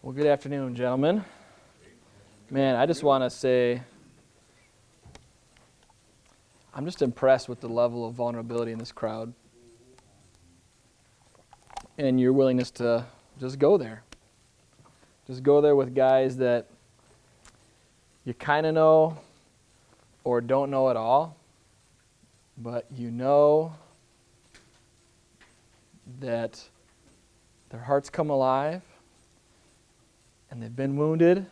Well, good afternoon, gentlemen. Man, I just want to say I'm just impressed with the level of vulnerability in this crowd and your willingness to just go there. Just go there with guys that you kind of know or don't know at all, but you know that their hearts come alive and they've been wounded,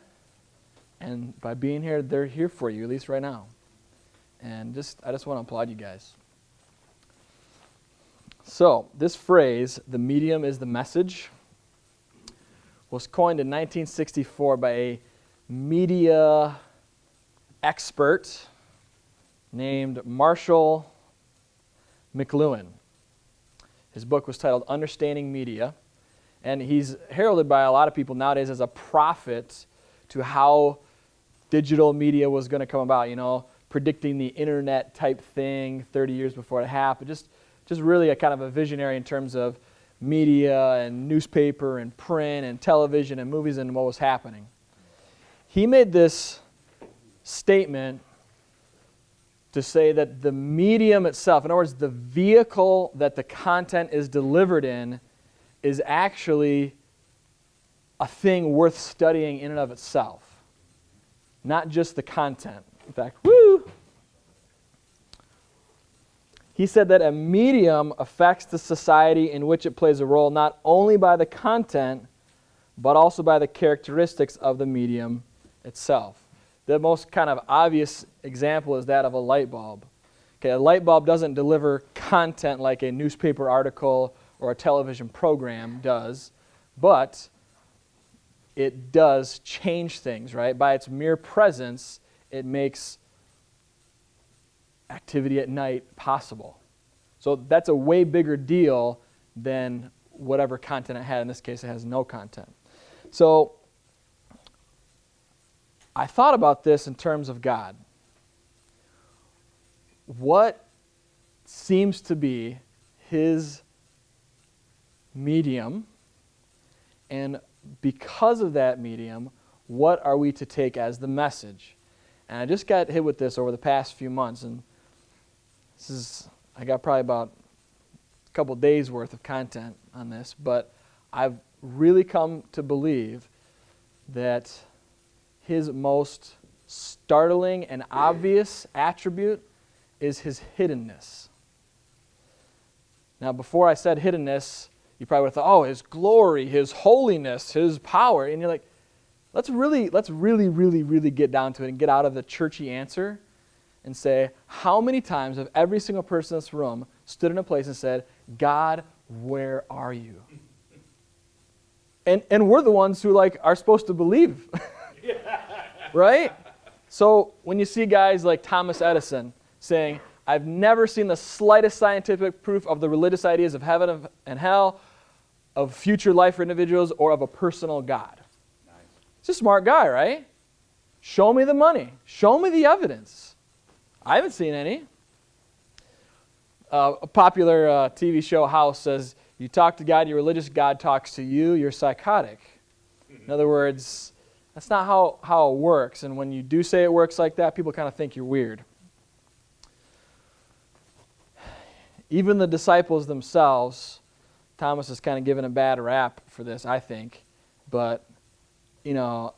and by being here, they're here for you, at least right now. And I just want to applaud you guys. So, this phrase, the medium is the message, was coined in 1964 by a media expert named Marshall McLuhan. His book was titled Understanding Media, and he's heralded by a lot of people nowadays as a prophet to how digital media was going to come about, you know, predicting the internet type thing 30 years before it happened. Just really a kind of a visionary in terms of media and newspaper and print and television and movies and what was happening. He made this statement to say that the medium itself, in other words, the vehicle that the content is delivered in, is actually a thing worth studying in and of itself, not just the content. In fact, he said that a medium affects the society in which it plays a role not only by the content, but also by the characteristics of the medium itself. The most kind of obvious example is that of a light bulb. Okay, a light bulb doesn't deliver content like a newspaper article or a television program does, but it does change things, right? By its mere presence, it makes activity at night possible. So that's a way bigger deal than whatever content it had. In this case, it has no content. So I thought about this in terms of God. What seems to be His medium, and because of that medium, what are we to take as the message? And I just got hit with this over the past few months, and I got probably about a couple days worth of content on this, but I've really come to believe that His most startling and obvious attribute is His hiddenness. Now, before I said hiddenness, you probably would have thought, oh, His glory, His holiness, His power. And you're like, let's really get down to it and get out of the churchy answer and say, how many times have every single person in this room stood in a place and said, God, where are you? And we're the ones who are supposed to believe. Right? So when you see guys like Thomas Edison saying, I've never seen the slightest scientific proof of the religious ideas of heaven and hell, of future life for individuals, or of a personal God. Nice. He's a smart guy, right? Show me the money. Show me the evidence. I haven't seen any. A popular TV show, House, says, you talk to God, your religious God talks to you, you're psychotic. In other words, that's not how it works. And when you do say it works like that, people kind of think you're weird. Even the disciples themselves, Thomas is kind of given a bad rap for this, I think. But, you know,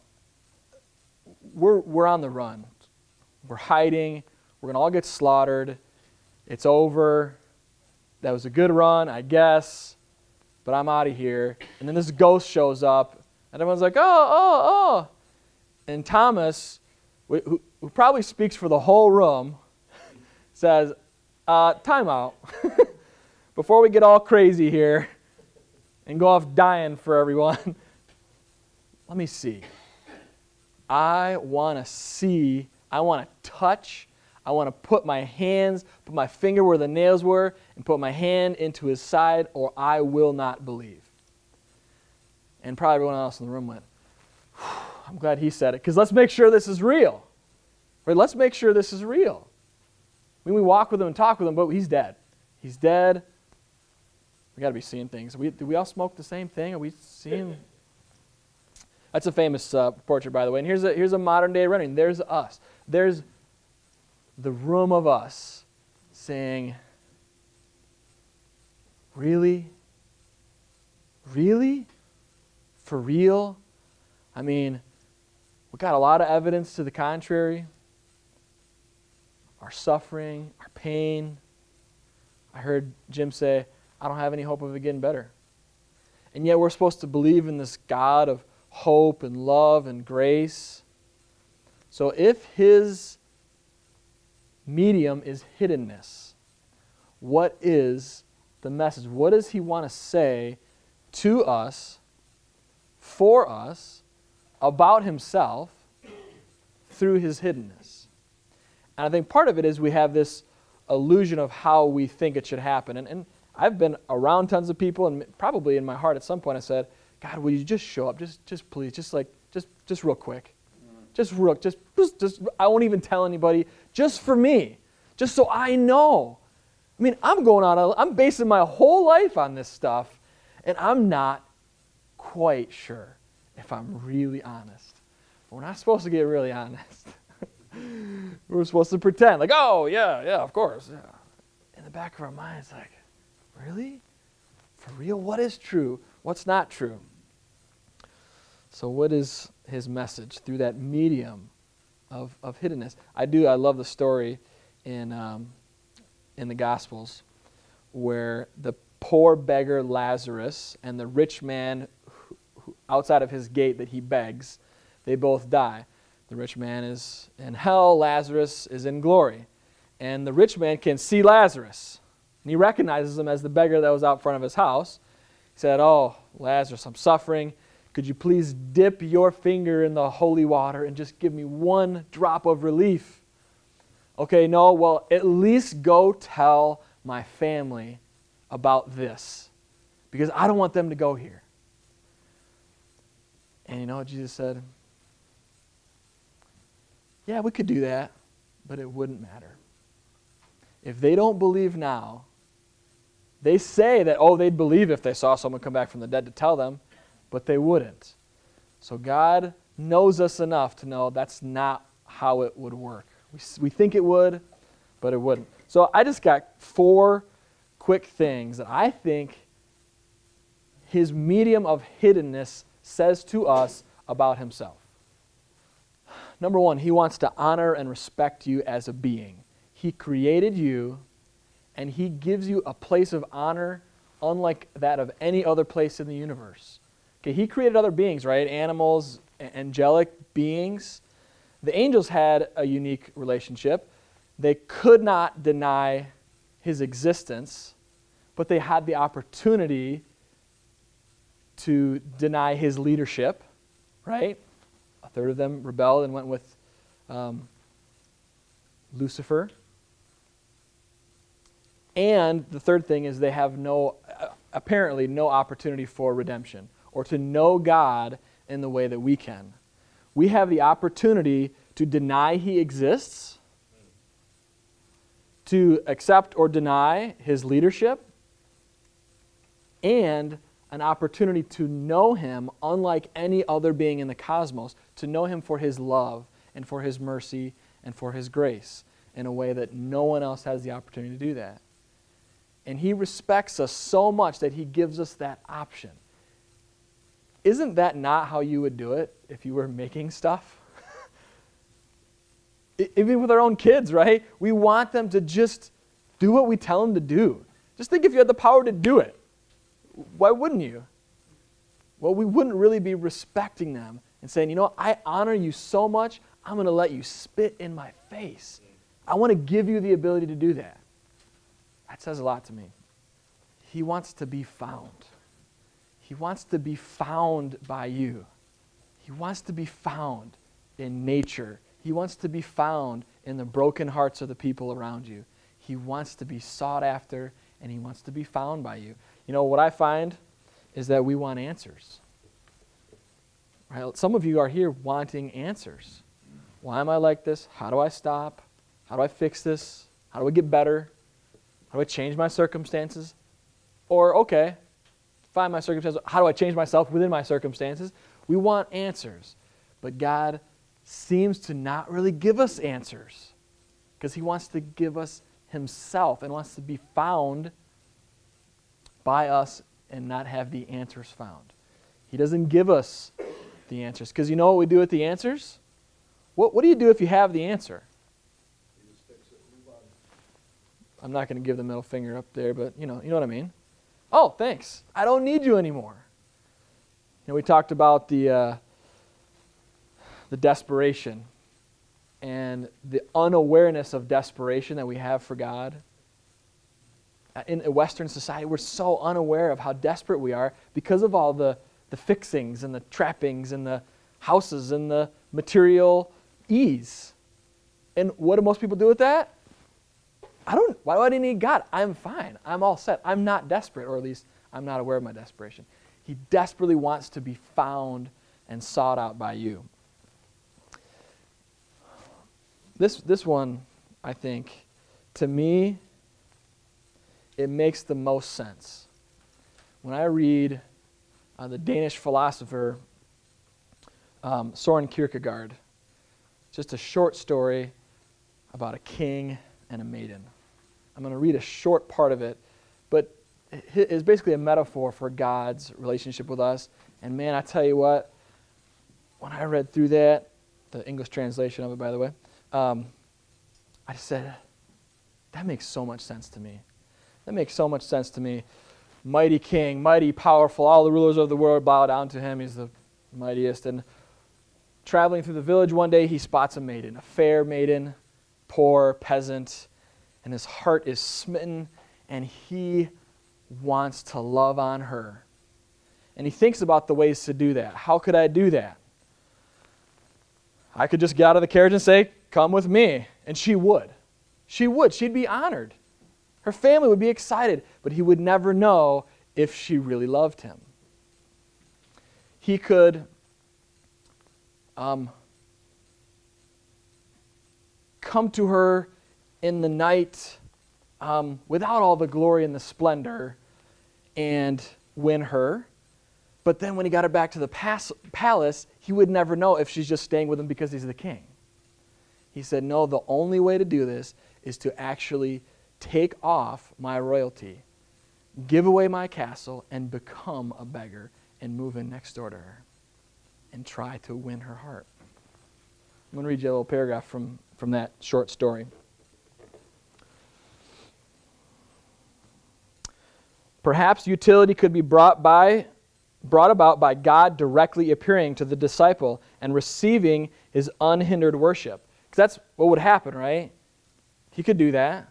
we're on the run. We're hiding. We're going to all get slaughtered. It's over. That was a good run, I guess. But I'm out of here. And then this ghost shows up. And everyone's like, oh. And Thomas, who probably speaks for the whole room, says, time out. Before we get all crazy here and go off dying for everyone, let me see. I want to see, I want to touch, I want to put my finger where the nails were and put my hand into His side, or I will not believe. And probably everyone else in the room went, I'm glad he said it, because let's make sure this is real. Right? Let's make sure this is real. I mean, we walk with Him and talk with Him, but He's dead. He's dead. We got to be seeing things. Do we all smoke the same thing? Are we seeing? That's a famous portrait, by the way. And here's a modern day rendering. There's us. There's the room of us saying, really? Really? For real? I mean, we got a lot of evidence to the contrary. Our suffering, our pain. I heard Jim say, I don't have any hope of it getting better. And yet we're supposed to believe in this God of hope and love and grace. So if his medium is hiddenness, what is the message? What does he want to say to us, for us, about himself through his hiddenness? And I think part of it is we have this illusion of how we think it should happen. And I've been around tons of people, and probably in my heart at some point I said, God, will you just show up? Just please, just real quick. Just I won't even tell anybody, just for me. Just so I know. I mean, I'm basing my whole life on this stuff, and I'm not quite sure if I'm really honest. We're not supposed to get really honest. We're supposed to pretend, like, oh, yeah, of course. Yeah. In the back of our minds, like, really? For real? What is true? What's not true? So what is his message through that medium of hiddenness? I love the story in the Gospels where the poor beggar Lazarus and the rich man who outside of his gate that he begs, they both die. The rich man is in hell, Lazarus is in glory. And the rich man can see Lazarus. And he recognizes him as the beggar that was out front of his house. He said, oh, Lazarus, I'm suffering. Could you please dip your finger in the holy water and just give me one drop of relief? Okay, no, well, at least go tell my family about this, because I don't want them to go here. And you know what Jesus said? Yeah, we could do that, but it wouldn't matter. If they don't believe now, they say that, oh, they'd believe if they saw someone come back from the dead to tell them, but they wouldn't. So God knows us enough to know that's not how it would work. We think it would, but it wouldn't. So I just got 4 quick things that I think his medium of hiddenness says to us about himself. Number 1, he wants to honor and respect you as a being. He created you, and he gives you a place of honor unlike that of any other place in the universe. Okay, he created other beings, right? Animals, angelic beings. The angels had a unique relationship. They could not deny his existence, but they had the opportunity to deny his leadership, right? A third of them rebelled and went with Lucifer. And the third thing is they have apparently no opportunity for redemption or to know God in the way that we can. We have the opportunity to deny he exists, to accept or deny his leadership, and an opportunity to know him unlike any other being in the cosmos, to know him for his love and for his mercy and for his grace in a way that no one else has the opportunity to do that. And he respects us so much that he gives us that option. Isn't that not how you would do it if you were making stuff? Even with our own kids, right? We want them to just do what we tell them to do. Just think if you had the power to do it. Why wouldn't you? Well, we wouldn't really be respecting them and saying, you know, I honor you so much, I'm going to let you spit in my face. I want to give you the ability to do that. That says a lot to me. He wants to be found. He wants to be found by you. He wants to be found in nature. He wants to be found in the broken hearts of the people around you. He wants to be sought after, and he wants to be found by you. You know, what I find is that we want answers. Right? Some of you are here wanting answers. Why am I like this? How do I stop? How do I fix this? How do I get better? How do I change my circumstances? Or, okay, find my circumstances. How do I change myself within my circumstances? We want answers. But God seems to not really give us answers because he wants to give us himself and wants to be found by us and not have the answers found. He doesn't give us the answers because you know what we do with the answers? What do you do if you have the answer? You just fix it and move on. I'm not going to give the middle finger up there, but you know what I mean. Oh, thanks. I don't need you anymore. You know, we talked about the desperation and the unawareness of desperation that we have for God. In a Western society, we're so unaware of how desperate we are because of all the fixings and the trappings and the houses and the material ease. And what do most people do with that? Why do I need God? I'm fine. I'm all set. I'm not desperate, or at least I'm not aware of my desperation. He desperately wants to be found and sought out by you. This one, I think, to me, it makes the most sense. When I read the Danish philosopher Søren Kierkegaard, just a short story about a king and a maiden. I'm going to read a short part of it, but it's basically a metaphor for God's relationship with us. And man, I tell you what, when I read through that, the English translation of it, by the way, I just said, that makes so much sense to me. That makes so much sense to me. Mighty king, mighty, powerful, all the rulers of the world bow down to him. He's the mightiest. And traveling through the village one day, he spots a maiden, a fair maiden, poor peasant, and his heart is smitten, and he wants to love on her. And he thinks about the ways to do that. How could I do that? I could just get out of the carriage and say, come with me. And she would. She would. She'd be honored. Her family would be excited, but he would never know if she really loved him. He could come to her in the night without all the glory and the splendor and win her. But then when he got her back to the palace, he would never know if she's just staying with him because he's the king. He said, no, the only way to do this is to actually take off my royalty, give away my castle, and become a beggar and move in next door to her and try to win her heart. I'm going to read you a little paragraph from that short story. Perhaps utility could be brought about by God directly appearing to the disciple and receiving his unhindered worship. Because that's what would happen, right? He could do that.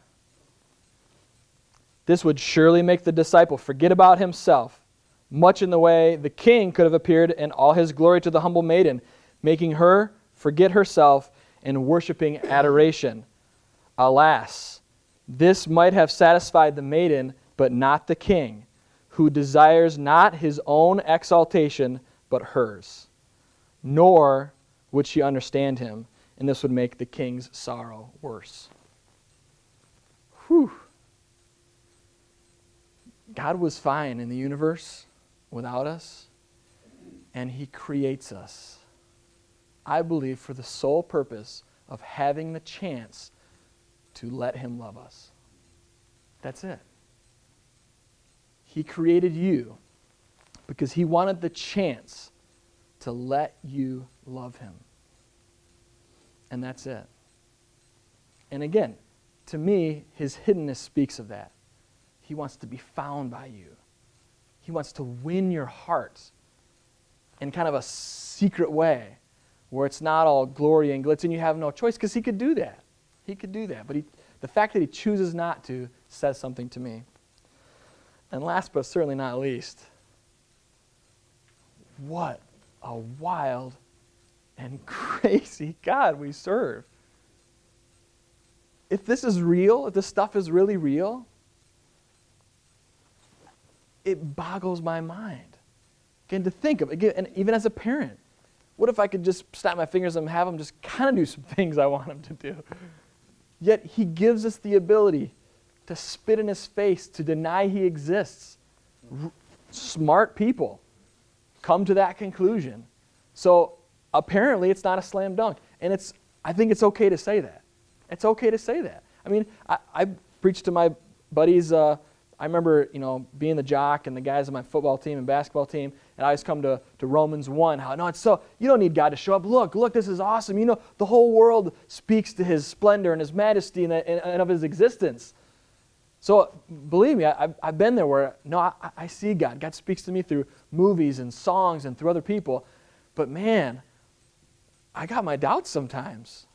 This would surely make the disciple forget about himself, much in the way the king could have appeared in all his glory to the humble maiden, making her forget herself and worshiping adoration. Alas, this might have satisfied the maiden, but not the king, who desires not his own exaltation, but hers. Nor would she understand him, and this would make the king's sorrow worse. Whew. God was fine in the universe without us, and he creates us, I believe, for the sole purpose of having the chance to let him love us. That's it. He created you because he wanted the chance to let you love him. And that's it. And again, to me, his hiddenness speaks of that. He wants to be found by you. He wants to win your heart in kind of a secret way where it's not all glory and glitz and you have no choice, because he could do that. He could do that. But the fact that he chooses not to says something to me. And last but certainly not least, what a wild and crazy God we serve. If this is real, if this stuff is really real, it boggles my mind. Again, to think of, again, and even as a parent, what if I could just snap my fingers and have them just kind of do some things I want them to do? Yet he gives us the ability to spit in his face, to deny he exists. Smart people come to that conclusion. So apparently it's not a slam dunk. And I think it's okay to say that. It's okay to say that. I mean, I preached to my buddies. I remember, being the jock and the guys on my football team and basketball team, and I always come to Romans 1. You don't need God to show up. Look, this is awesome. The whole world speaks to his splendor and his majesty and of his existence. So believe me, I've been there where, I see God. God speaks to me through movies and songs and through other people. But man, I got my doubts sometimes.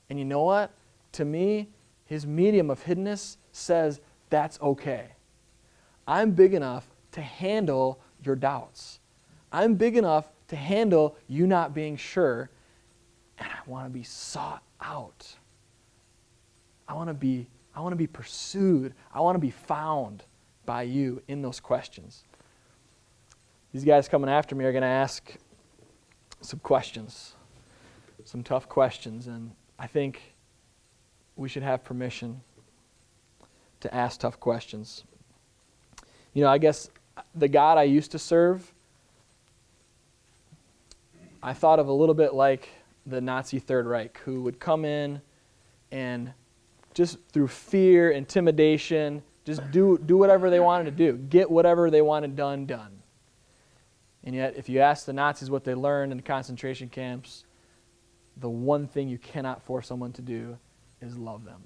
And you know what? To me, his medium of hiddenness says that's okay. I'm big enough to handle your doubts. I'm big enough to handle you not being sure, and I want to be sought out. I want to be pursued. I want to be found by you in those questions. These guys coming after me are going to ask some questions, some tough questions, and I think we should have permission to ask tough questions. I guess the God I used to serve, I thought of a little bit like the Nazi Third Reich, who would come in and just through fear, intimidation, just do whatever they wanted to do, get whatever they wanted done. And yet, if you ask the Nazis what they learned in the concentration camps, the one thing you cannot force someone to do is love them.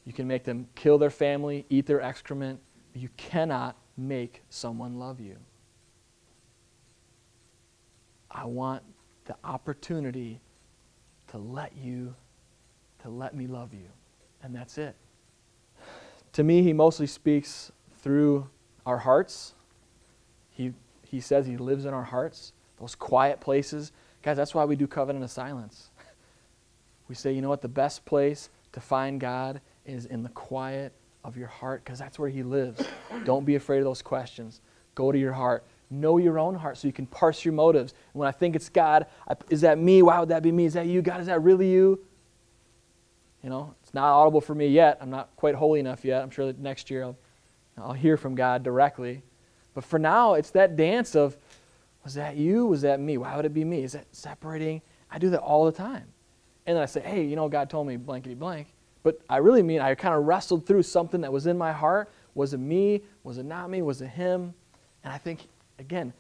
You can make them kill their family, eat their excrement, but you cannot make someone love you. I want the opportunity to let me love you. And that's it. To me, he mostly speaks through our hearts. He says he lives in our hearts, those quiet places. Guys, that's why we do Covenant of Silence. We say, the best place to find God is in the quiet of your heart, because that's where he lives. Don't be afraid of those questions. Go to your heart. Know your own heart so you can parse your motives. And when I think it's God, is that me? Why would that be me? Is that you? God, is that really you? It's not audible for me yet. I'm not quite holy enough yet. I'm sure that next year I'll hear from God directly. But for now, it's that dance of, was that you? Was that me? Why would it be me? Is that separating? I do that all the time. And then I say, hey, God told me blankety blank. But I really mean I kind of wrestled through something that was in my heart. Was it me? Was it not me? Was it him? And I think, again,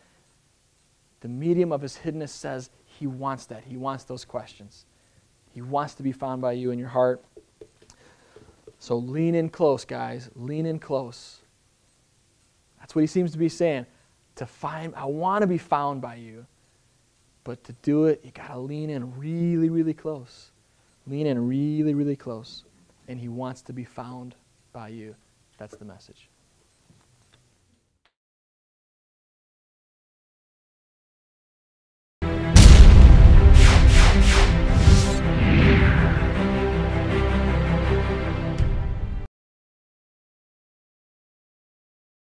the medium of his hiddenness says he wants that. He wants those questions. He wants to be found by you in your heart. So lean in close, guys. Lean in close. That's what he seems to be saying. I want to be found by you. But to do it, you got to lean in really, really close. Lean in really, really close. And he wants to be found by you. That's the message.